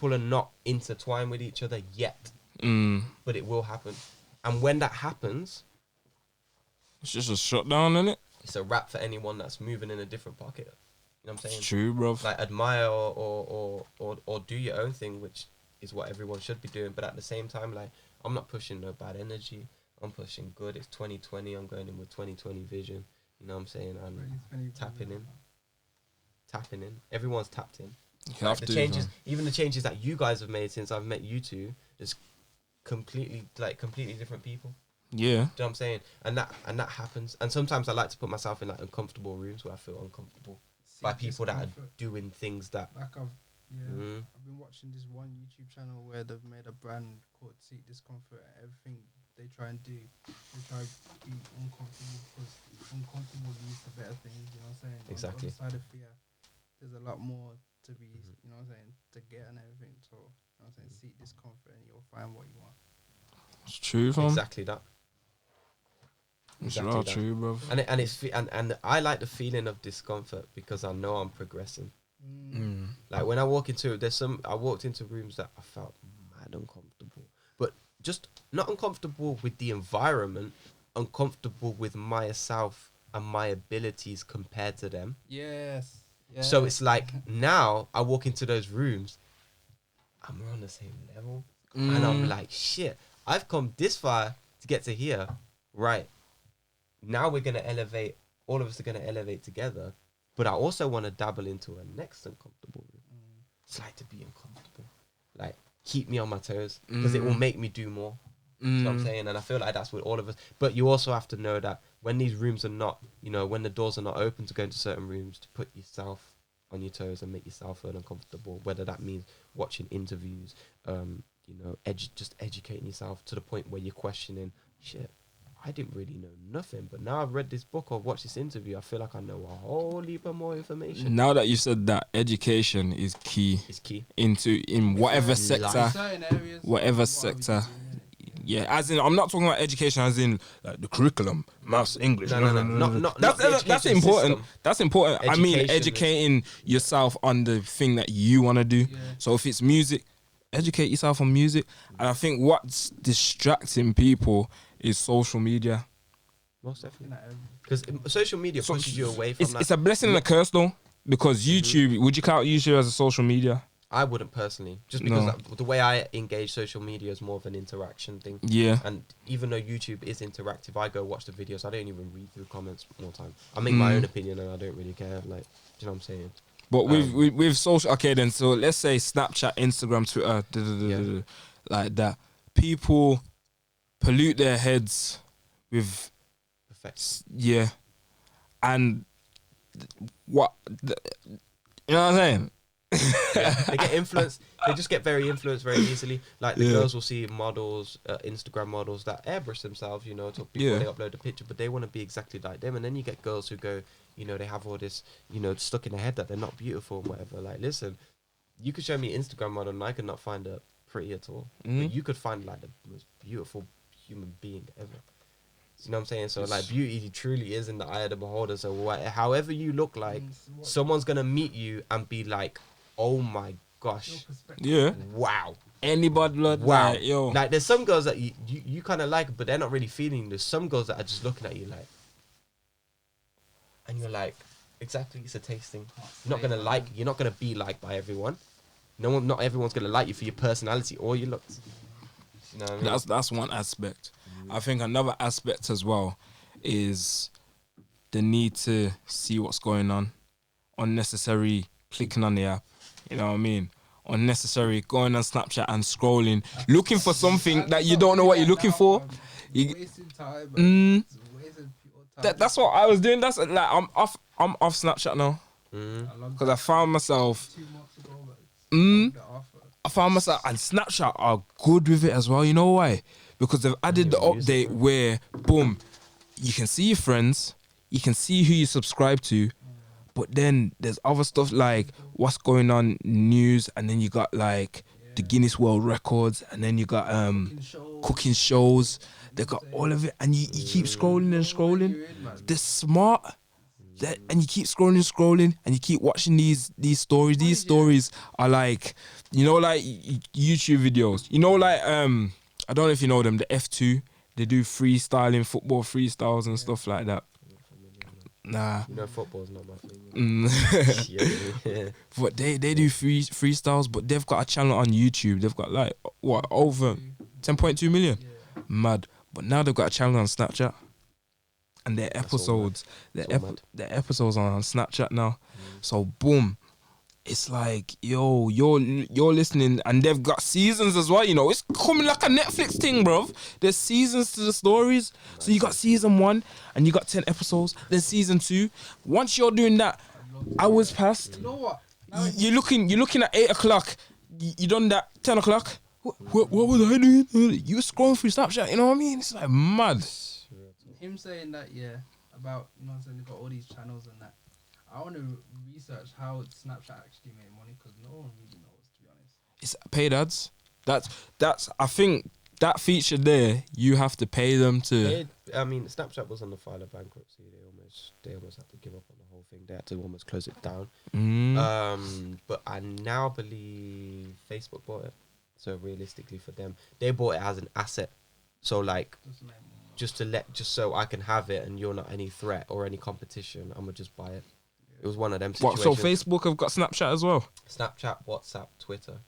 people are not intertwined with each other yet. But it will happen. And when that happens, it's just a shutdown, innit? It's a wrap for anyone that's moving in a different pocket. You know what I'm saying? It's true, bro. Like, admire or do your own thing, which is what everyone should be doing. But at the same time, like, I'm not pushing no bad energy. I'm pushing good. It's 2020. I'm going in with 2020 vision. You know what I'm saying? I'm tapping in. Everyone's tapped in. Like the changes, even the changes that you guys have made since I've met you two, is completely different people. Yeah. Do you know what I'm saying? And that happens. And sometimes I like to put myself in like uncomfortable rooms where I feel uncomfortable by people that are doing things that. Like I've been watching this one YouTube channel where they've made a brand called Seek Discomfort. Everything they try and do, they try to be uncomfortable because uncomfortable leads to better things. You know what I'm saying? Exactly. On the other side of fear, there's a lot more to be. You know what I'm saying? To get and everything. So you know what I'm saying? Seek discomfort and you'll find what you want. It's true, fam. Exactly that. It's all true, bro. And I like the feeling of discomfort because I know I'm progressing. Like when I walk into I walked into rooms that I felt mad uncomfortable, but just not uncomfortable with the environment, uncomfortable with myself and my abilities compared to them. Yes. So it's like now I walk into those rooms, I'm on the same level, and I'm like, shit, I've come this far to get to here, right? Now we're gonna elevate. All of us are gonna elevate together. But I also want to dabble into a next uncomfortable room. It's like to be uncomfortable, like keep me on my toes because it will make me do more. You know what I'm saying? And I feel like that's with all of us. But you also have to know that when these rooms are not, when the doors are not open to go into certain rooms, to put yourself on your toes and make yourself feel uncomfortable. Whether that means watching interviews, just educating yourself to the point where you're questioning shit. I didn't really know nothing, but now I've read this book or watched this interview, I feel like I know a whole heap of more information. Now that you said that, education is key. It's key. In whatever sector. Whatever sector. Yeah, as in, I'm not talking about education as in like the curriculum, maths, English. No. That's important. System. That's important. I mean, educating yourself on the thing that you want to do. Yeah. So if it's music, educate yourself on music. And I think what's distracting people is social media. Most definitely. Because social media pushes you away from that. It's a blessing and a curse though. Because YouTube, would you count YouTube as a social media? I wouldn't personally. Just because the way I engage social media is more of an interaction thing. Yeah. And even though YouTube is interactive, I go watch the videos. I don't even read through comments more time. I make my own opinion and I don't really care. Like, do you know what I'm saying? But with social, okay then, so let's say Snapchat, Instagram, Twitter, like that. People pollute their heads with yeah, and you know what I'm saying? They get influenced. They just get very influenced very easily. Like the girls will see models, Instagram models that airbrush themselves, to before they upload a picture, but they want to be exactly like them. And then you get girls who go, they have all this, stuck in their head that they're not beautiful and whatever. Like, listen, you could show me an Instagram model and I could not find her pretty at all. But you could find like the most beautiful human being ever. You know what I'm saying? So like beauty truly is in the eye of the beholder. So however you look like, someone's gonna meet you and be like, oh my gosh, wow, anybody wow, like, yo. Like there's some girls that you kind of like, but they're not really feeling. There's some girls that are just looking at you like, and you're like, exactly, it's a tasting. You're not gonna be liked by everyone. Not everyone's gonna like you for your personality or your looks. You know what I mean? That's one aspect. I think another aspect as well is the need to see what's going on. Unnecessary clicking on the app. You know what I mean? Unnecessary going on Snapchat and scrolling, looking for something that you don't know what you're looking for. Wasting time. That's what I was doing. That's like I'm off Snapchat now because I found myself. I found myself, and Snapchat are good with it as well. You know why? Because they've added the update where, boom, you can see your friends, you can see who you subscribe to, but then there's other stuff like what's going on news, and then you got like the Guinness World Records, and then you got cooking shows. They got all of it, and you keep scrolling and scrolling. They're smart. And you keep scrolling, and you keep watching these stories. These stories are like, like YouTube videos. Like I don't know if you know them, the F2. They do freestyling, football freestyles and stuff like that. Nah. Football's not my thing. Yeah. But they do freestyles, but they've got a channel on YouTube. They've got like what, over 10.2 million. Yeah. Mad. But now they've got a channel on Snapchat, and their episodes, their episodes are on Snapchat now. So boom, it's like, yo, you're listening, and they've got seasons as well. It's coming like a Netflix thing, bruv. There's seasons to the stories. So you got season 1, and you got 10 episodes. Then season 2. Once you're doing that, hours passed. You know what? You're looking at 8 o'clock. You done that 10 o'clock. What was I doing? You scrolling through Snapchat. You know what I mean? It's like mad. Him saying that, about saying they got all these channels and that. I want to research how Snapchat actually made money, because no one really knows, to be honest. It's paid ads. That's I think that feature there, you have to pay them to. Snapchat was on the file of bankruptcy. They almost had to give up on the whole thing. They had to almost close it down. But I now believe Facebook bought it. So realistically for them, they bought it as an asset. So like, just so I can have it and you're not any threat or any competition, I'm gonna just buy it. It was one of them situations. What, so Facebook have got Snapchat as well? Snapchat, WhatsApp, Twitter,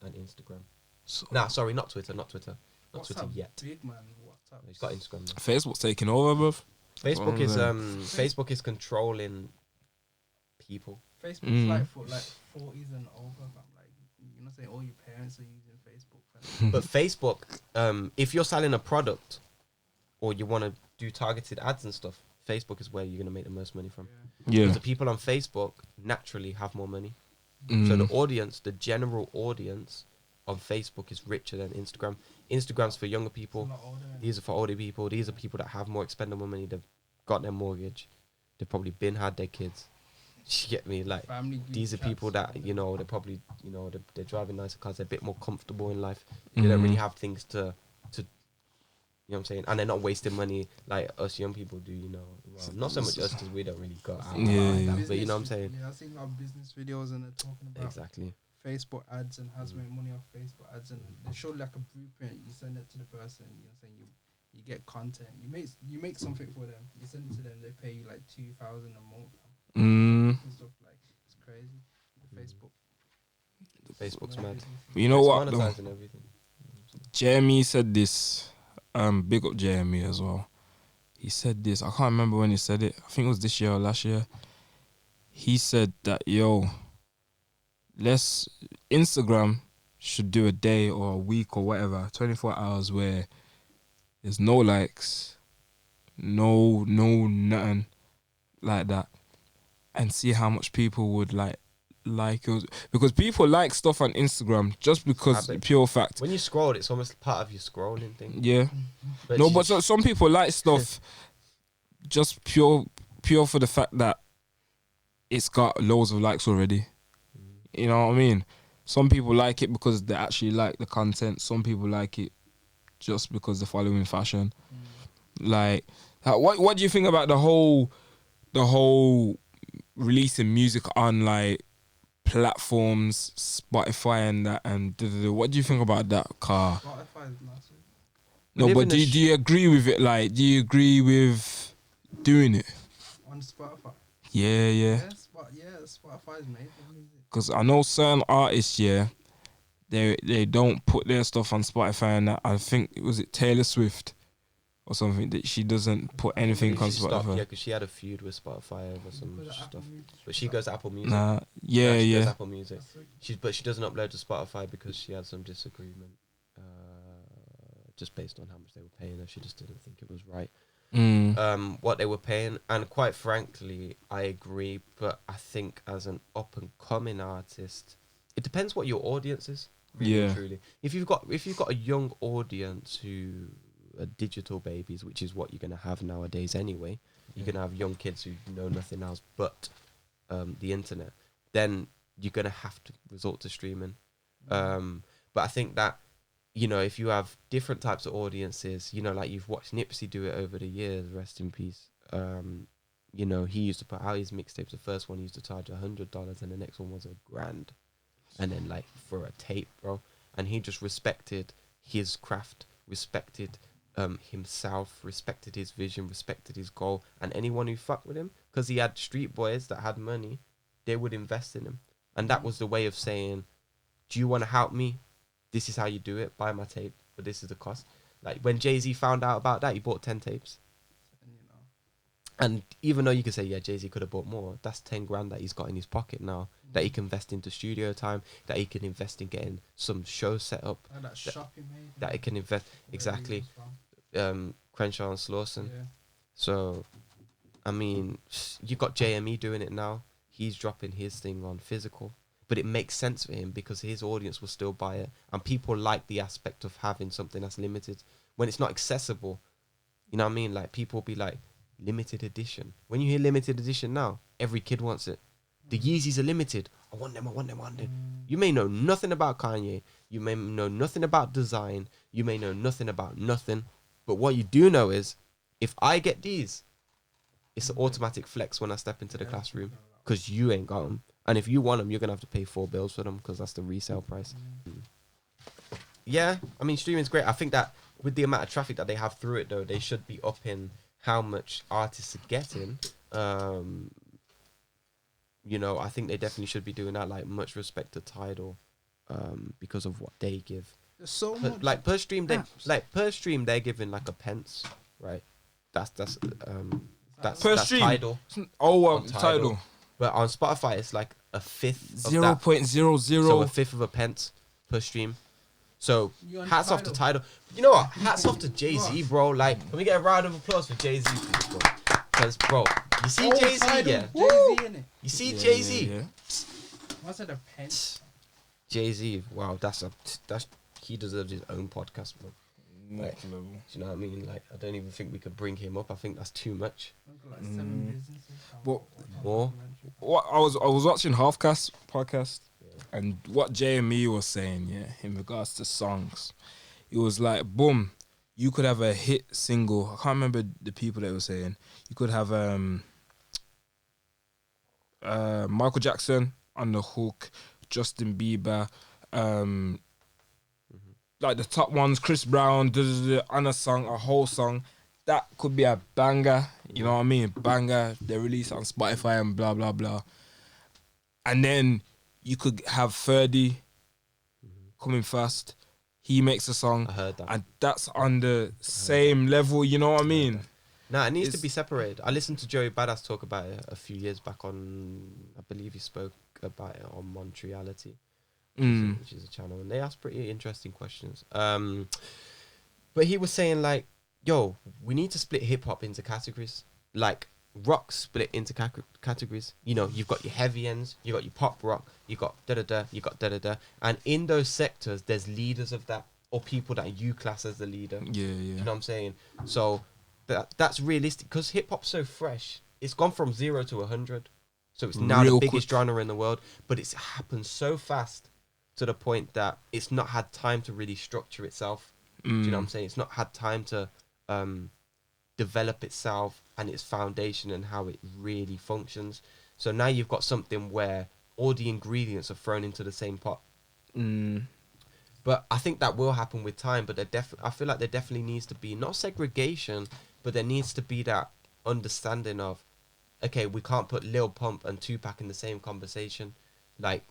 and Instagram. So, sorry, not Twitter. Not Twitter yet. Big man, WhatsApp. He's got Instagram now. Facebook's taking over, bruv. Facebook is controlling people. Facebook's like for 40s and over. I'm like, you're not saying all your parents are using Facebook. But Facebook, if you're selling a product or you want to do targeted ads and stuff, Facebook is where you're going to make the most money from. Yeah. Because the people on Facebook naturally have more money. So the general audience on Facebook is richer than Instagram. Instagram's for younger people. These are for older people. These are people that have more expendable money. They've got their mortgage. They've probably had their kids. You get me? Like, these are people that, they're probably, they're driving nicer cars. They're a bit more comfortable in life. They don't really have things to you know what I'm saying? And they're not wasting money like us young people do, Well, not so much us, because we don't really go out like that, but you know what I'm saying? Yeah, I've seen a lot of business videos and they're talking about Facebook ads and how to make money off Facebook ads, and they show like a blueprint. You send it to the person, you get content. You make something for them. You send it to them, they pay you like $2,000 a month. And stuff like, it's crazy. Facebook's mad. You know what? Monetizing everything. Jeremy said this. Big up Jeremy as well. He said this. I can't remember when he said it. I think it was this year or last year. He said that, Instagram should do a day or a week or whatever, 24 hours where there's no likes, no nothing like that, and see how much people would like it, because people like stuff on Instagram just because pure fact. When you scroll, it's almost part of your scrolling thing. Yeah. But some people like stuff just pure for the fact that it's got loads of likes already. You know what I mean? Some people like it because they actually like the content. Some people like it just because they're following fashion. Like, what do you think about the whole releasing music on like platforms, Spotify and that, and what do you think about that, Car? Spotify is massive. No, but do you agree with it? Like, do you agree with doing it on Spotify? Yeah. Spotify's made for music. Because I know certain artists, they don't put their stuff on Spotify, and that. I think was it Taylor Swift or something that she doesn't put anything on Spotify. Because she had a feud with Spotify over some stuff. But she goes to Apple Music. She goes to Apple Music. But she doesn't upload to Spotify because she had some disagreement, just based on how much they were paying her. She just didn't think it was right. What they were paying, and quite frankly, I agree. But I think as an up and coming artist, it depends what your audience is. Really and truly, if you've got a young audience who are digital babies, which is what you're gonna have nowadays anyway. You're gonna have young kids who know nothing else but the internet. Then you're gonna have to resort to streaming. But I think that, if you have different types of audiences, like you've watched Nipsey do it over the years, rest in peace. you know, he used to put out his mixtapes. The first one he used to charge $100, and the next one was $1,000, and then like for a tape, bro. And he just respected his craft, respected himself, respected his vision, respected his goal, and anyone who fucked with him, because he had street boys that had money, they would invest in him, and that was the way of saying, do you want to help me? This is how you do it. Buy my tape, but this is the cost. Like when Jay-Z found out about that, he bought 10 tapes. And, you know, And even though you could say, yeah, Jay-Z could have bought more, that's 10 grand that he's got in his pocket now, that he can invest into studio time, that he can invest in getting some shows set up, and that shop he made. that he can invest, where he exactly, was from. Crenshaw and Slauson. Yeah. So, I mean, you got JME doing it now. He's dropping his thing on physical. But it makes sense for him because his audience will still buy it. And people like the aspect of having something that's limited. When it's not accessible, you know what I mean? Like, people be like, limited edition. When you hear limited edition now, every kid wants it. The Yeezys are limited. I want them, I want them, I want them. You may know nothing about Kanye. You may know nothing about design. You may know nothing about nothing. But what you do know is, if I get these, it's an automatic flex when I step into the classroom. Because you ain't got them. And if you want them, you're going to have to pay $4 for them because that's the resale price. Yeah, I mean, streaming's great. I think that with the amount of traffic that they have through it, though, they should be upping how much artists are getting. You know, I think they definitely should be doing that. Like, much respect to Tidal because of what they give. There's so Per, much. like per stream, apps. per stream they're giving like a pence, right? That's Per that's stream? Tidal. Oh, On Tidal. But on Spotify, it's like a fifth of Zero that. point zero So a zero. fifth of a pence per stream. So You on hats off to Tidal? Tidal. You know what? Hats off to Jay-Z, bro. Like, can we get a round of applause for Jay-Z, please, bro? Because, bro, you see Jay-Z, yeah? Jay-Z in it. You see Jay-Z? Yeah. What's it, a pence? Jay-Z, wow, that's he deserves his own podcast, bro. Next level. Do you know what I mean? Like, I don't even think we could bring him up. I think that's too much. Like 7 businesses. What- More? What I was watching Halfcast podcast, and what JME was saying, yeah, in regards to songs, it was like, boom, you could have a hit single. I can't remember the people that were saying. You could have Michael Jackson on the hook, Justin Bieber, like the top ones, Chris Brown, on a song, a whole song. That could be a banger, you know what I mean? Banger, they release on Spotify and blah, blah, blah. And then you could have Ferdy coming fast. He makes a song, I heard that. and that's on the same level, you know what I mean? Nah, it needs to It's- be separated. I listened to Joey Badass talk about it a few years back on, I believe he spoke about it on Montreality, which is a channel, and they asked pretty interesting questions. But he was saying like, yo, we need to split hip hop into categories. Like rock split into categories. You know, you've got your heavy ends, you got your pop rock, you got da da da, you got da da da, and in those sectors, there's leaders of that or people that you class as the leader. Yeah, You yeah. know what I'm saying? So that's realistic because hip hop's so fresh. It's gone from 0 to 100, so it's now Real the biggest quick. genre in the world. But it's happened so fast to the point that it's not had time to really structure itself. Do you know what I'm saying? It's not had time to develop itself and its foundation and how it really functions. So now you've got something where all the ingredients are thrown into the same pot. But I think that will happen with time. But I feel like there definitely needs to be not segregation, but there needs to be that understanding of, okay, we can't put Lil Pump and Tupac in the same conversation. Like,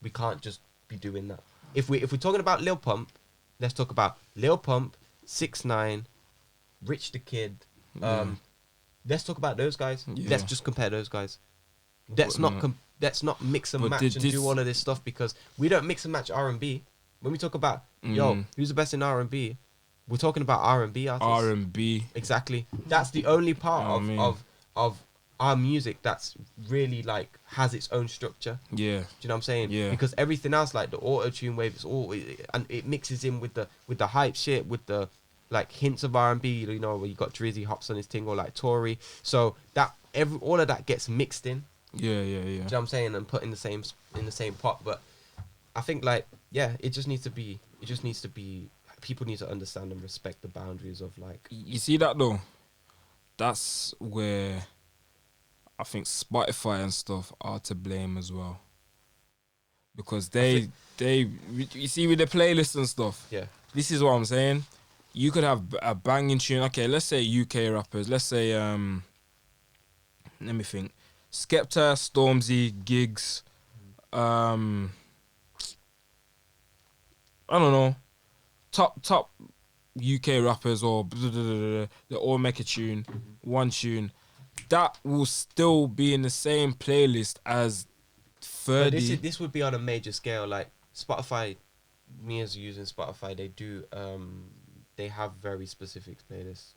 we can't just be doing that. If we're talking about Lil Pump, let's talk about Lil Pump, 6ix9ine, Rich the Kid. Let's talk about those guys. Yeah. Let's just compare those guys. Let's not mix and But match did and this- do all of this stuff because we don't mix and match R&B. When we talk about who's the best in R&B, we're talking about R&B artists. R&B. Exactly. That's the only part Oh, man. of our music that's really like has its own structure. Yeah. Do you know what I'm saying? Yeah. Because everything else, like the auto-tune wave, and it mixes in with the hype shit, with the like hints of R&B. You know, where you got Drizzy hops on his thing or like Tory. So that all of that gets mixed in. Yeah, yeah, yeah. Do you know what I'm saying? And put in the same pot. But I think like it just needs to be. People need to understand and respect the boundaries of like. You see that though? That's where I think Spotify and stuff are to blame as well. Because you see with the playlists and stuff, Yeah. this is what I'm saying. You could have a banging tune. Okay, let's say UK rappers. Let's say, let me think. Skepta, Stormzy, Gigs, I don't know, top UK rappers or they all make a tune, one tune. That will still be in the same playlist as But 30. this would be on a major scale. Like Spotify, me as using Spotify, they have very specific playlists.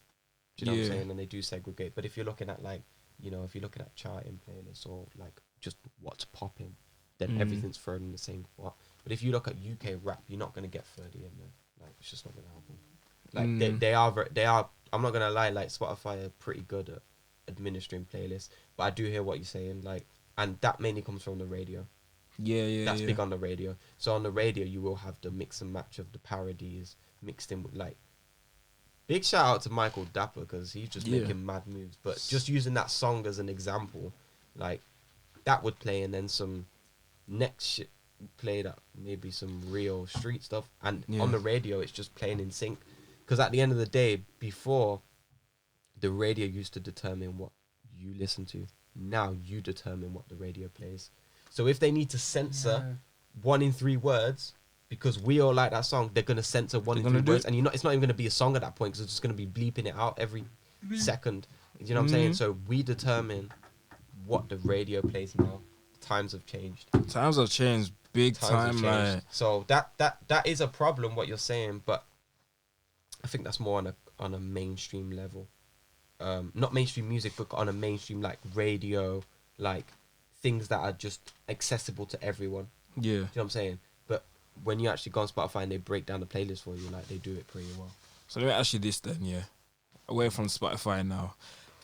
Do you know what I'm saying? And they do segregate. But if you're looking at like, if you're looking at charting playlists or like just what's popping, then everything's thrown in the same spot. But if you look at UK rap, you're not gonna get 30 in there. Like it's just not gonna happen. Like they are. I'm not gonna lie. Like Spotify are pretty good at administering playlists. But I do hear what you're saying. Like, and that mainly comes from the radio. That's big on the radio. So on the radio, you will have the mix and match of the parodies mixed in with like. Big shout out to Michael Dapper because he's just making mad moves. But just using that song as an example, like that would play, and then some next shit play that maybe some real street stuff. And on the radio, it's just playing in sync. Because at the end of the day, before the radio used to determine what you listen to, now you determine what the radio plays. So if they need to censor 1 in 3 words because we all like that song, they're gonna censor 1 in 3 words, and it's not even gonna be a song at that point because it's just gonna be bleeping it out every second. You know what I'm saying? So we determine what the radio plays now. Times have changed. Times have changed big time, man. So that is a problem. What you're saying, but I think that's more on a mainstream level. Not mainstream music, but on a mainstream like radio, like things that are just accessible to everyone. Yeah. Do you know what I'm saying? But when you actually go on Spotify and they break down the playlist for you, like they do it pretty well. So let me ask you this then, away from Spotify now.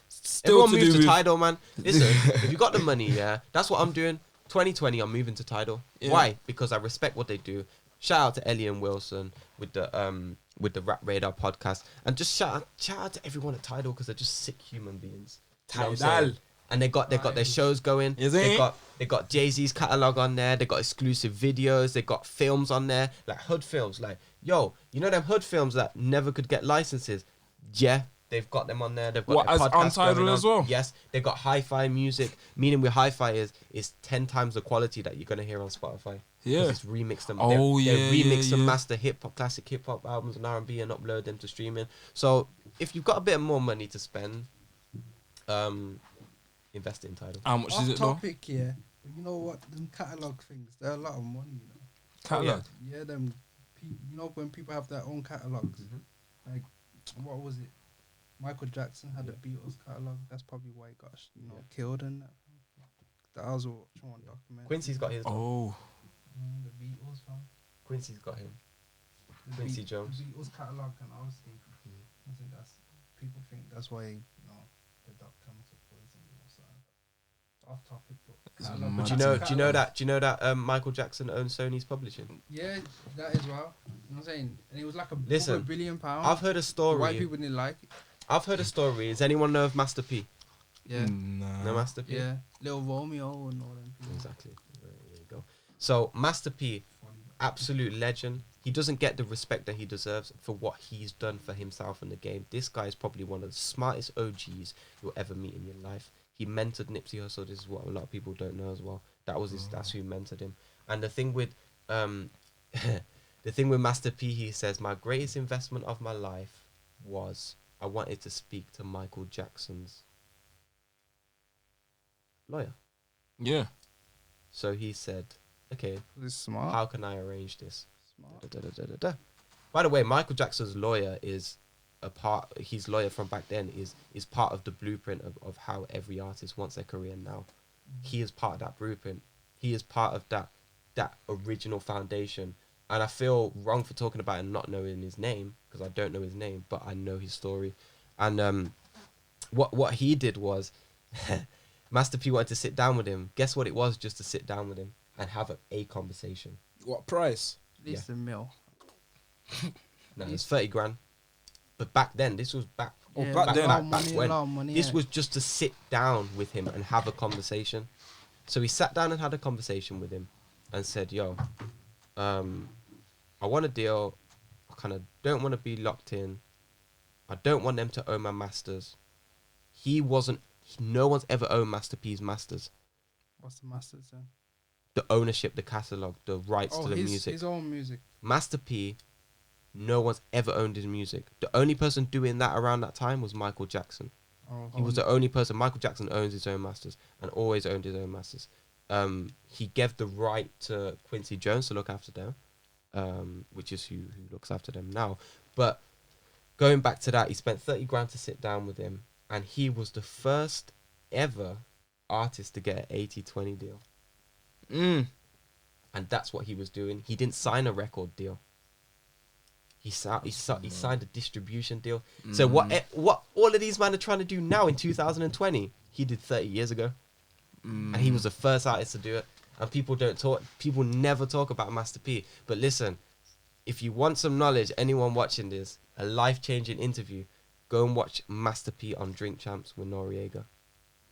Still Everyone moves to Tidal, man. Listen, if you got the money, that's what I'm doing. 2020, I'm moving to Tidal. Yeah. Why? Because I respect what they do. Shout out to Ellie and Wilson with the Rap Radar podcast, and just shout out to everyone at Tidal because they're just sick human beings. Tidal. And they got their shows going. They got Jay-Z's catalog on there. They got exclusive videos. They got films on there, like hood films. Like, yo, you know them hood films that never could get licenses? Yeah, they've got them on there. They've got as on Tidal as well. Yes, they got hi-fi music. Meaning with hi-fi is 10 times the quality that you're gonna hear on Spotify. Yeah, it's remixed them. They remix and master classic hip hop albums and R&B and upload them to streaming. So if you've got a bit more money to spend, invest in Tidal. How much is it though? Yeah. But you know what? Them catalog things, they're a lot of money, you know. Catalog? Yeah, you know when people have their own catalogs. Mm-hmm. Like, what was it? Michael Jackson had the Beatles catalog. That's probably why he got, killed and that. That was one documentary. Quincy's got his. Oh. The Beatles, fam. Quincy's got him. Quincy Jones. The Beatles catalog, and obviously, I think people think that's why, the doctor must have poisoned him or something. Off topic, but do you know that Michael Jackson owns Sony's publishing? Yeah, that as well. You know what I'm saying? And it was like $1 billion. I've heard a story. White people didn't like it. I've heard a story. Does anyone know of Master P? Yeah. Nah. No Master P? Yeah. Little Romeo and all them people. Exactly. There you go. So Master P, absolute legend. He doesn't get the respect that he deserves for what he's done for himself in the game. This guy is probably one of the smartest OGs you'll ever meet in your life. He mentored Nipsey Hussle. This is what a lot of people don't know as well. That's who mentored him. And the thing with Master P, he says, my greatest investment of my life was I wanted to speak to Michael Jackson's lawyer. Yeah. So he said, okay, this is smart. How can I arrange this? Smart. By the way, Michael Jackson's lawyer is his lawyer from back then is part of the blueprint of how every artist wants their career now. He is part of that blueprint. He is part of that original foundation. And I feel wrong for talking about and not knowing his name, because I don't know his name, but I know his story. And what he did was, Master P wanted to sit down with him. Guess what it was? Just to sit down with him and have a conversation. What price? At least a mil. No, it's 30 grand. But back then, this was back. Yeah, back then. Back when. a lot of money. This yeah. was just to sit down with him and have a conversation. So he sat down and had a conversation with him and said, yo, I want a deal. I kind of don't want to be locked in. I don't want them to own my masters. No one's ever owned Master P's masters. What's the masters then? The ownership, the catalogue, the rights to the his, music. his own music. Master P, no one's ever owned his music. The only person doing that around that time was Michael Jackson. Oh, He was the only person. Michael Jackson owns his own masters and always owned his own masters. He gave the right to Quincy Jones to look after them, which is who looks after them now. But going back to that, he spent 30 grand to sit down with him, and he was the first ever artist to get an 80-20 deal. And that's what he was doing. He didn't sign a record deal. He signed a distribution deal. So what all of these men are trying to do now in 2020, he did 30 years ago. And he was the first artist to do it. And people never talk about Master P. But listen, if you want some knowledge, anyone watching this, a life-changing interview, go and watch Master P on Drink Champs with Noriega.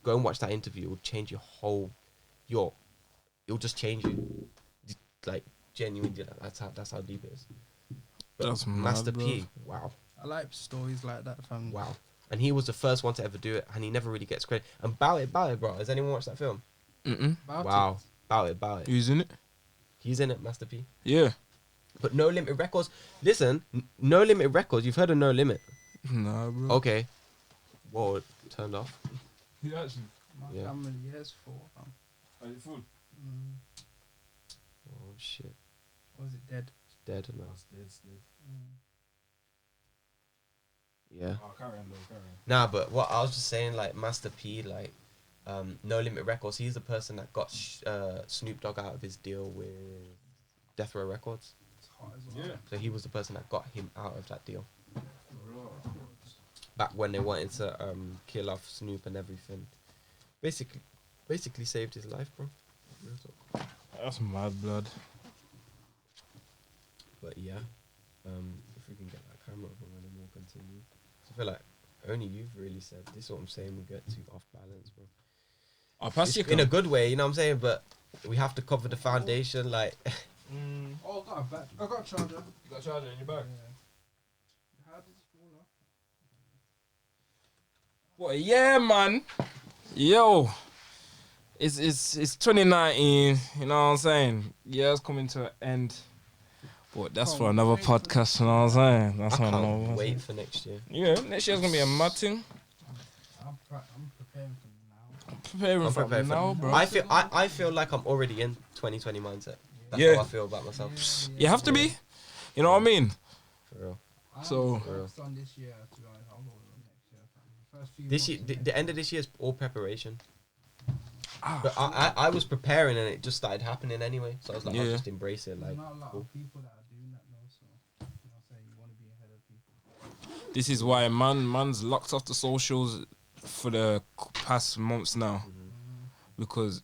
Go and watch that interview. It will change it'll just change you. Like, genuinely, that's how deep it is. But That's Master mad, P, wow. I like stories like that, fam. Wow. And he was the first one to ever do it, and he never really gets credit. And Bout It, bro. Has anyone watched that film? About Bout It. Who's in it? He's in it, Master P. Yeah. But No Limit Records. Listen, No Limit Records. You've heard of No Limit. Nah, bro. Okay. Whoa, it turned off. Yeah, actually. My Yeah. family years for. Are you full? Oh, shit. Was it dead? It's dead now. It's dead. Yeah. Oh, carry on. Nah, but what I was just saying, like, Master P, like, No Limit Records, he's the person that got Snoop Dogg out of his deal with Death Row Records. It's hot as well. Yeah. So he was the person that got him out of that deal. Back when they wanted to kill off Snoop and everything. Basically saved his life, bro. Real talk. That's mad blood. But yeah, if we can get that camera up and then we'll continue. So I feel like only you've really said this is what I'm saying, we get too off balance, bro. I'll pass you In a good way, you know what I'm saying? But we have to cover the foundation, like Oh, I got a battery. I got a charger. You got a charger in your bag? Yeah. How did it fall off? What? Yeah, man. Yo, it's 2019. You know what I'm saying? Yeah, it's coming to an end. But that's for another podcast. You know what I'm saying? That's I for another can't one. wait for next year. Yeah, next year's gonna be a mad thing. I'm preparing for now. Preparing I'm for prepared for now, it. bro. I feel like I'm already in 2020 mindset. That's Yeah. how I feel about myself. You have to be. You know what I mean? For real. So- focused on this year, to be honest. I'll go on next year. The first few This year, months, the end of this year is all preparation. Ah, But I was preparing and it just started happening anyway. So I was like, I'll Yeah. just embrace it. there's Like, not a lot cool. of people that are doing that now, so you know what I'm saying, you want to be ahead of people. This is why man's locked off the socials for the past months now, because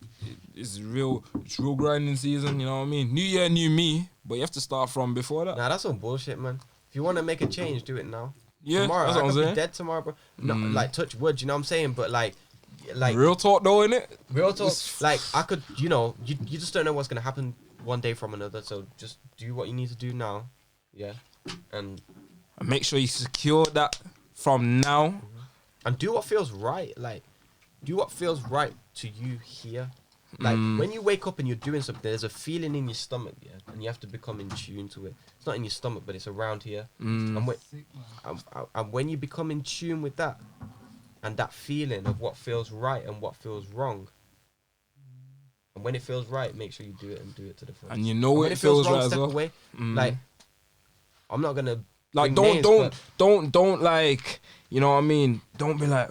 it's real grinding season. You know what I mean? New year, new me, but you have to start from before that. Nah, that's some bullshit, man. If you want to make a change, do it now. Yeah, Tomorrow, that's I what I'm could be saying. dead tomorrow, bro. No, like touch wood, you know what I'm saying? But like Real talk though, innit? real talk, like I could, you know, you just don't know what's gonna happen one day from another. So just do what you need to do now, yeah, and And make sure you secure that from now. do what feels right. Like do what feels right to you here. Like when you wake up and you're doing something, there's a feeling in your stomach, yeah, and you have to become in tune to it. It's not in your stomach, but it's around here. And when, Sick, man. and when you become in tune with that, and that feeling of what feels right and what feels wrong, and when it feels right, make sure you do it and do it to the full. And you know when it feels wrong, right as step well. away. Like I'm not gonna Like bring names, don't like, you know what I mean? Don't be like,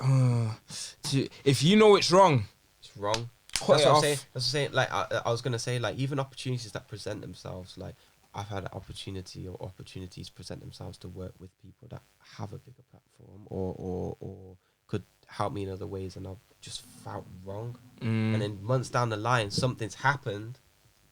if you know it's wrong, it's wrong. cut That's it what I'm off. saying. That's what I'm saying. Like I was gonna say, like even opportunities that present themselves, like I've had an opportunity or opportunities present themselves to work with people that have a bigger platform or could help me in other ways, and I've just felt wrong. And then months down the line, something's happened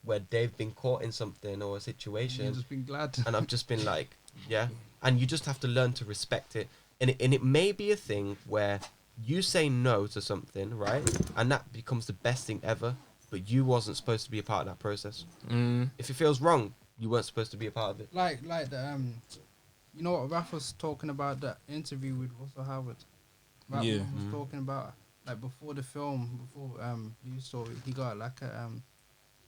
where they've been caught in something or a situation, You've just been glad. and I've just been like, yeah, and you just have to learn to respect it. And it may be a thing where you say no to something, right? And that becomes the best thing ever, but you wasn't supposed to be a part of that process. If it feels wrong, you weren't supposed to be a part of it. Like the you know what Raf was talking about, that interview with Russell Howard. Raf Yeah. was talking about, like, before the film, before News Story, he got like a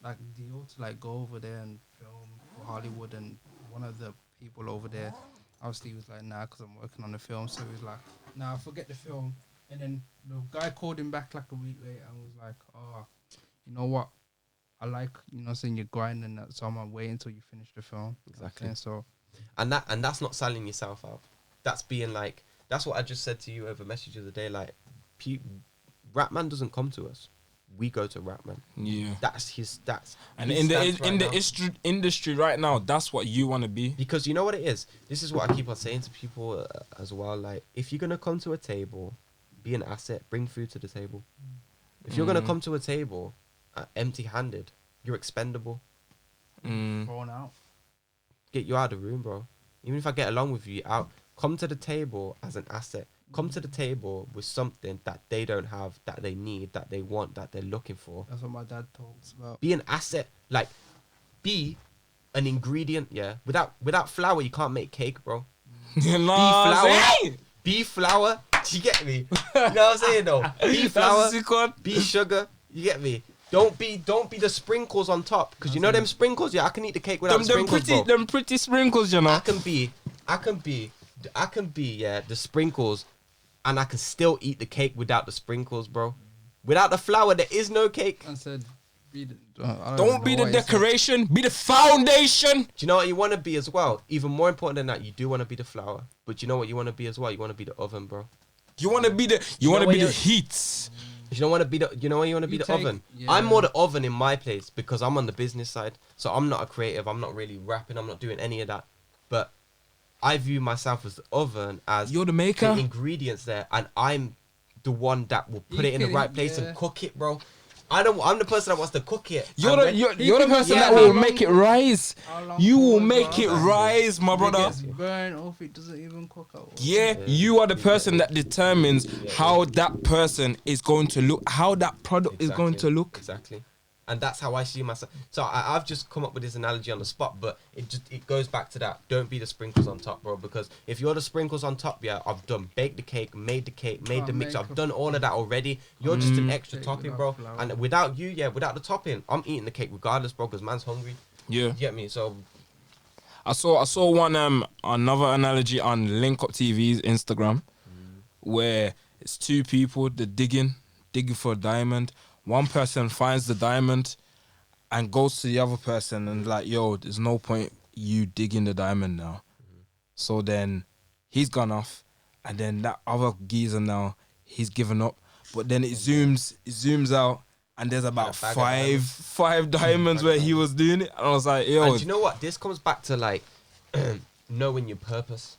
like deal to like go over there and film for Hollywood, and one of the people over there obviously was like, nah, because I'm working on the film. So he was like, nah, forget the film. And then the guy called him back like a week later and was like, oh, you know what, I like, saying you're grinding that, so I'm gonna wait until you finish the film. Exactly. So And that's not selling yourself out. That's being like, that's what I just said to you over message the other day. Like, Rapman doesn't come to us. We go to Rapman. Yeah. And in the industry right now, that's what you want to be. Because you know what it is? This is what I keep on saying to people as well. Like, if you're going to come to a table, be an asset, bring food to the table. If you're going to come to a table empty-handed, you're expendable. thrown out. Get you out of the room, bro. Even if I get along with you, come to the table as an asset. Come to the table with something that they don't have, that they need, that they want, that they're looking for. That's what my dad talks about. Be an asset. Like, be an ingredient, yeah. Without flour, you can't make cake, bro. Be flour. Do you get me? You know what I'm saying, though? Be flour. Be sugar. You get me? Don't be the sprinkles on top, because you know them sprinkles. Yeah, I can eat the cake without the sprinkles, bro. Them pretty sprinkles, you know. I can be the sprinkles, and I can still eat the cake without the sprinkles, bro. Without the flour, there is no cake. I said, don't be the decoration, be the foundation. Do you know what you want to be as well? Even more important than that, you do want to be the flour. But you know what you want to be as well? You want to be the oven, bro. You want to be the heat. You don't want to be the oven. Yeah. I'm more the oven in my place because I'm on the business side. So I'm not a creative. I'm not really rapping. I'm not doing any of that. But I view myself as the oven, as you're the maker. The ingredients there, and I'm the one that will put it in the right place and cook it, bro. I'm the person that wants to cook it. You're the person that will make it rise. You will make it rise, my brother. It gets burned off, it doesn't even cook out. Yeah, you are the person that determines how that person is going to look, how that product is going to look. Exactly. And that's how I see myself. So I've just come up with this analogy on the spot, but it goes back to that. Don't be the sprinkles on top, bro. Because if you're the sprinkles on top, yeah, I've done baked the cake, made the mix. I've done all of that already. You're just an extra topping, bro. Flour. And without you, without the topping, I'm eating the cake regardless, bro. Because man's hungry. Yeah, you get me? So I saw one another analogy on Link Up TV's Instagram, where it's two people they're digging for a diamond. One person finds the diamond and goes to the other person and like, yo, there's no point you digging the diamond now. So then he's gone off, and then that other geezer now, he's given up. But then it zooms out, and there's about five diamonds where he was doing it. And I was like, yo. And do you know what? This comes back to like knowing your purpose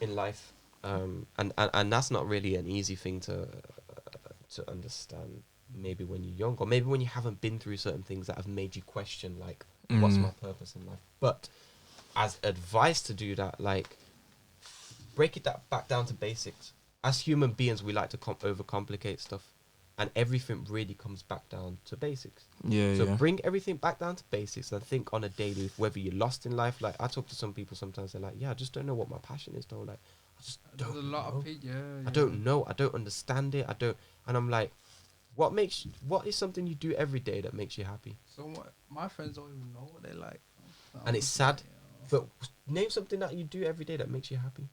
in life. And that's not really an easy thing to understand. Maybe when you're young, or maybe when you haven't been through certain things that have made you question, like, what's my purpose in life? But as advice to do that, like, break it back down to basics. As human beings, we like to overcomplicate stuff, and everything really comes back down to basics. So bring everything back down to basics and think on a daily, whether you're lost in life. Like, I talk to some people sometimes, they're like, yeah, I just don't know what my passion is, though. Like, I just don't know. I don't know. I don't understand it. And I'm like, what is something you do every day that makes you happy? So my friends don't even know what they like. And it's sad. But name something that you do every day that makes you happy.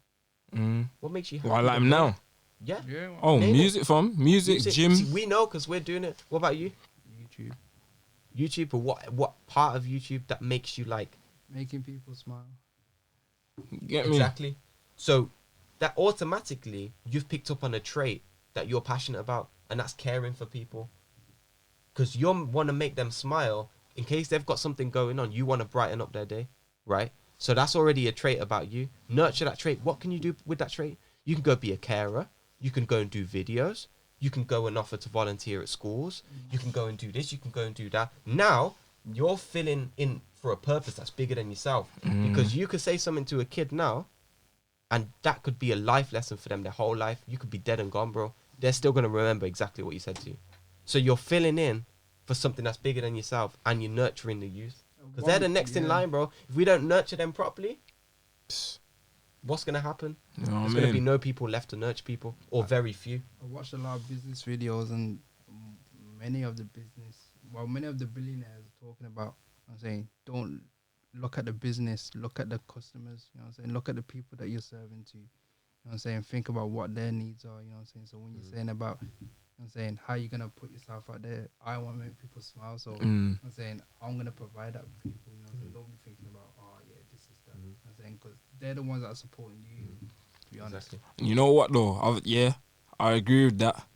What makes you happy? Well, I like him now. Yeah. Oh, music, music, gym. See, we know because we're doing it. What about you? YouTube, but what part of YouTube that makes you like? Making people smile. Get me? Exactly. So that automatically you've picked up on a trait that you're passionate about. And that's caring for people, because you want to make them smile in case they've got something going on. You want to brighten up their day, right? So that's already a trait about you. Nurture that trait. What can you do with that trait? You can go be a carer. You can go and do videos. You can go and offer to volunteer at schools. You can go and do this. You can go and do that. Now you're filling in for a purpose that's bigger than yourself, because you could say something to a kid now, And that could be a life lesson for them their whole life. You could be dead and gone, bro. They're still going to remember exactly what you said to you. So you're filling in for something that's bigger than yourself, and you're nurturing the youth. Because they're the next in line, bro. If we don't nurture them properly, what's going to happen? You know what There's I going to be mean? no people left to nurture people, or very few. I watched a lot of business videos, and many of the billionaires are talking about, I'm saying, don't look at the business, look at the customers, you know what I'm saying, look at the people that you're serving to, you know what I'm saying, think about what their needs are, you know what I'm saying. So when you're saying about, you know what I'm saying, how you gonna put yourself out there, I want to make people smile, so you know what I'm saying, I'm gonna provide that for people, you know what I'm saying. Don't be thinking about, oh yeah, this is that, you know what I'm saying, because they're the ones that are supporting you, to be honest. Exactly. You know what though? I agree with that.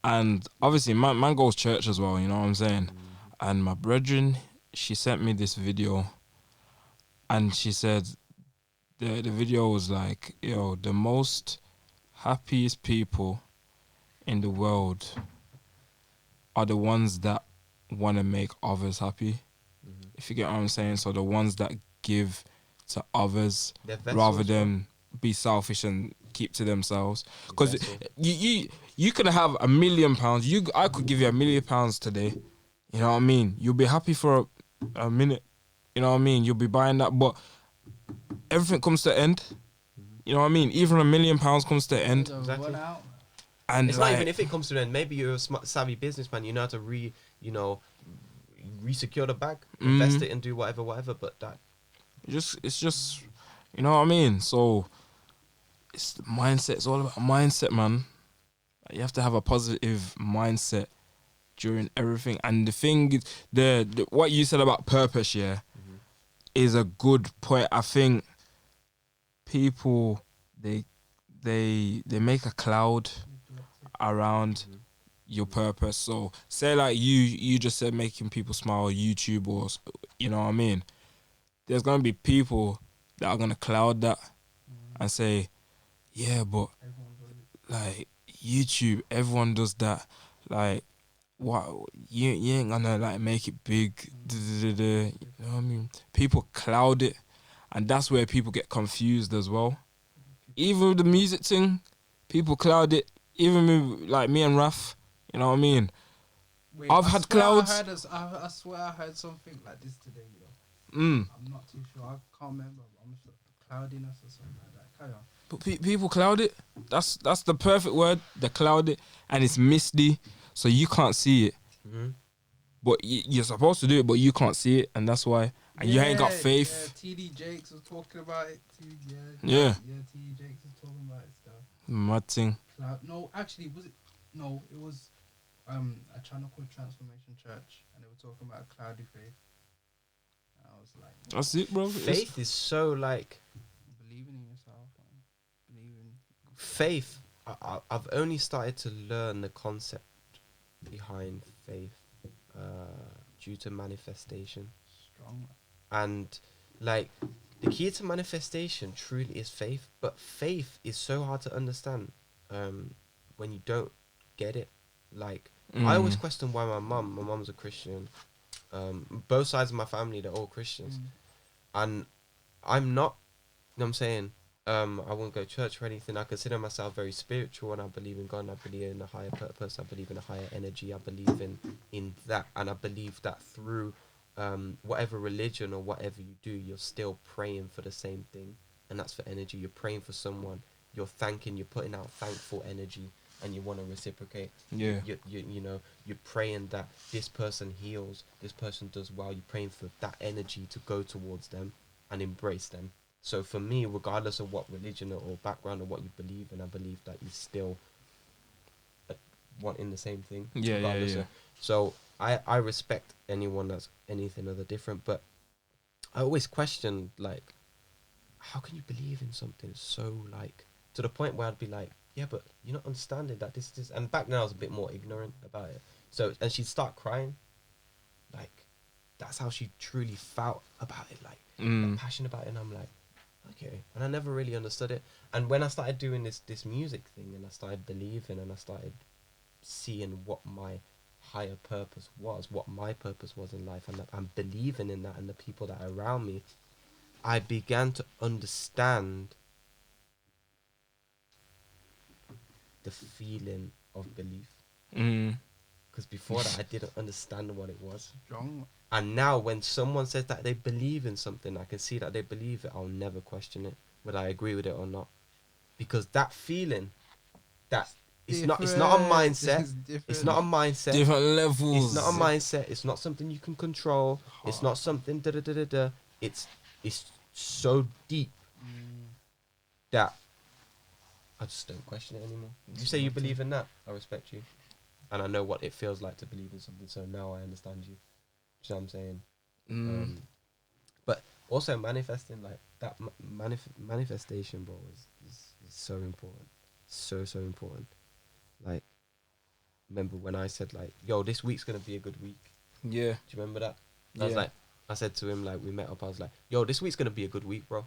And obviously, man goes church as well. You know what I'm saying? And my brethren, she sent me this video, and she said the video was like, yo, the most happiest people in the world are the ones that want to make others happy. If you get what I'm saying, so the ones that give to others They're vessels, rather bro. than be selfish and keep to themselves. Because Vessel. you could have £1,000,000. I could give you £1,000,000 today. You know what I mean? You'll be happy for a minute. You know what I mean? You'll be buying that, but everything comes to an end. You know what I mean? Even £1,000,000 comes to an end. Exactly. Run out. And It's like, not even if it comes to an end. Maybe you're a savvy businessman. You know how to re-secure the bag, invest it, and do whatever. But that it's just, you know what I mean? So it's the mindset. It's all about mindset, man. You have to have a positive mindset during everything. And the thing is, the what you said about purpose, yeah, is a good point. I think people they make a cloud around your purpose. So say like you just said making people smile, YouTube, or you know what I mean. There's gonna be people that are gonna cloud that and say, yeah, but like YouTube, everyone does that. Like, what you ain't gonna like make it big. You know what I mean? People cloud it, and that's where people get confused as well. Even with the music thing, people cloud it. Even with like me and Raf, you know what I mean? Wait, I've had clouds. I swear I heard something like this today, you know. I'm not too sure. I can't remember. But I'm sure cloudiness or something like that. Carry on. But people cloud it. That's the perfect word. They cloud it, and it's misty, so you can't see it. But you're supposed to do it, but you can't see it, and that's why. And you ain't got faith. Yeah, TD Jakes was talking about it. Yeah. TD Jakes was talking about it stuff. Mad thing. No, actually, was it? No, it was a channel called Transformation Church, and they were talking about cloudy faith. And I was like, That's it, bro. faith is so like believing in yourself, man. Believing. faith. I've only started to learn the concept behind faith due to manifestation. Strong. And like the key to manifestation truly is faith, but faith is so hard to understand when you don't get it. Like I always question why my mum's a Christian. Both sides of my family, they're all Christians, and I'm not. You know what I'm saying? I won't go to church or anything. I consider myself very spiritual, and I believe in God, and I believe in a higher purpose. I believe in a higher energy. I believe in that, and I believe that through whatever religion or whatever you do, you're still praying for the same thing, and that's for energy. You're praying for someone. You're thanking. You're putting out thankful energy, and you want to reciprocate. Yeah. You know, you're praying that this person heals. This person does well. You're praying for that energy to go towards them and embrace them. So for me, regardless of what religion or background or what you believe in, I believe that you still wanting the same thing. Yeah. So I respect anyone that's anything other different, but I always question, like, how can you believe in something so, like, to the point where I'd be like, yeah, but you're not understanding that this is, and back then I was a bit more ignorant about it. So, and she'd start crying, like, that's how she truly felt about it, like passionate about it, and I'm like, okay. And I never really understood it. And when I started doing this music thing, and I started believing, and I started seeing what my higher purpose was, what my purpose was in life, and that I'm believing in that, and the people that are around me, I began to understand the feeling of belief. Mm. Because before that, I didn't understand what it was. Strong. And now when someone says that they believe in something, I can see that they believe it. I'll never question it, whether I agree with it or not. Because that feeling, that it's not a mindset. It's not a mindset. Different levels. It's not a mindset. It's not something you can control. It's not something da da da da da. It's so deep that I just don't question it anymore. You say you believe in that, I respect you, and I know what it feels like to believe in something. So now I understand you. Do you know what I'm saying? But also manifesting, like that manifestation, bro, is so important. So important. Like, remember when I said like, yo, this week's gonna be a good week. Yeah. Do you remember that? I was like, I said to him, like, we met up, I was like, yo, this week's gonna be a good week, bro.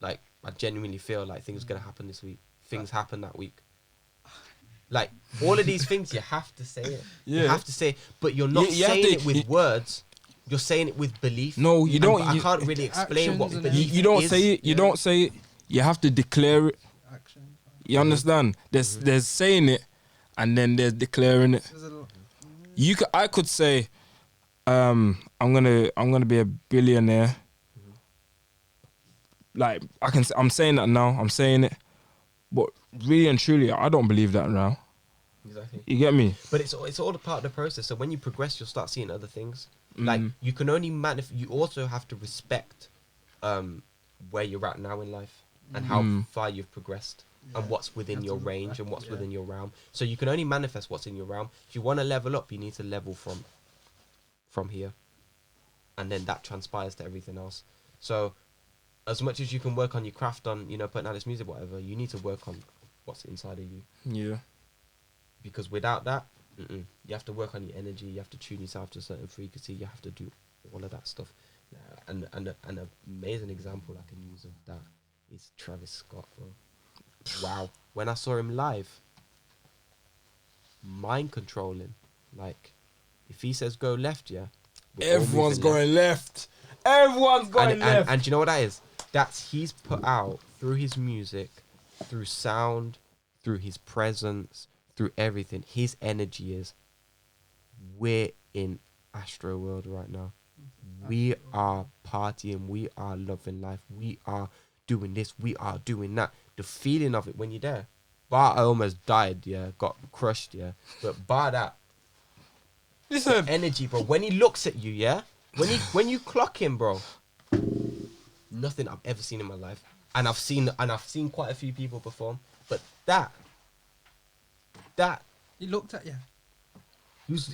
Like, I genuinely feel like things are gonna happen this week. Things happen that week. Like, all of these things, you have to say it. Yeah. You have to say it, but you're not saying it with words. You're saying it with belief. No, you don't. I can't really explain what belief you don't is. say it. You don't say it. You have to declare it. Action. You understand? There's saying it, and then there's declaring it. I could say, I'm gonna be a billionaire. Like I'm saying that now. I'm saying it, but really and truly, I don't believe that now. Exactly. You get me? But it's all a part of the process. So when you progress, you'll start seeing other things. Like, you can only you also have to respect where you're at now in life and how far you've progressed and what's within your range and what's within your realm. So you can only manifest what's in your realm. If you want to level up, you need to level from here, and then that transpires to everything else. So as much as you can work on your craft, on putting out this music, whatever, you need to work on what's inside of you. Yeah. Because without that, you have to work on your energy. You have to tune yourself to a certain frequency. You have to do all of that stuff. And an amazing example I can use of that is Travis Scott, bro. Wow. When I saw him live, mind controlling. Like, if he says go left, yeah, everyone's going left. Everyone's going left. And do you know what that is? That's he's put out through his music, through sound, through his presence, through everything. His energy is, we're in Astro World right now. We are partying. We are loving life. We are doing this. We are doing that. The feeling of it when you're there. Bar, I almost died, yeah. Got crushed, yeah. But bar that. Listen. The energy, bro. When he looks at you, yeah. When you clock him, bro. Nothing I've ever seen in my life. And I've seen quite a few people perform. But that. He looked at you.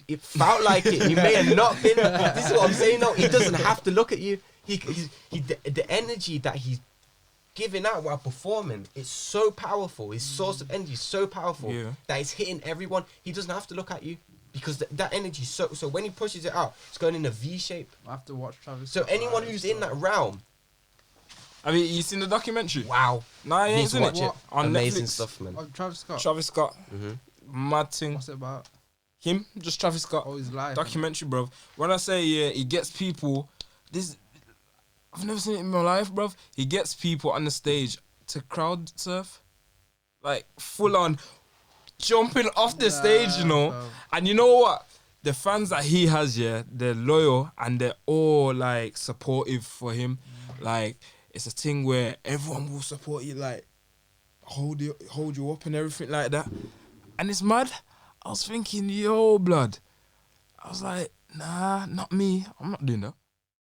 It felt like it. He may have not been. This is what I'm saying. No, he doesn't have to look at you. The energy that he's giving out while performing, it's so powerful. His source of energy is so powerful that it's hitting everyone. He doesn't have to look at you because that energy. So when he pushes it out, it's going in a V shape. I have to watch Travis. So anyone who's in that realm. I mean, you seen the documentary? Wow. Nah, you ain't seen it. On Amazing Netflix. stuff, man. Travis Scott. Travis Scott. Mad thing. What's it about? Him, just Travis Scott. Oh, his life. Documentary, bro. When I say he gets people, I've never seen it in my life, bro. He gets people on the stage to crowd surf, like full on jumping off the stage, you know. Bro. And you know what? The fans that he has, they're loyal and they're all like supportive for him. Like, it's a thing where everyone will support you, like hold you up and everything like that. And it's mad. I was thinking, yo, blood. I was like, nah, not me. I'm not doing that.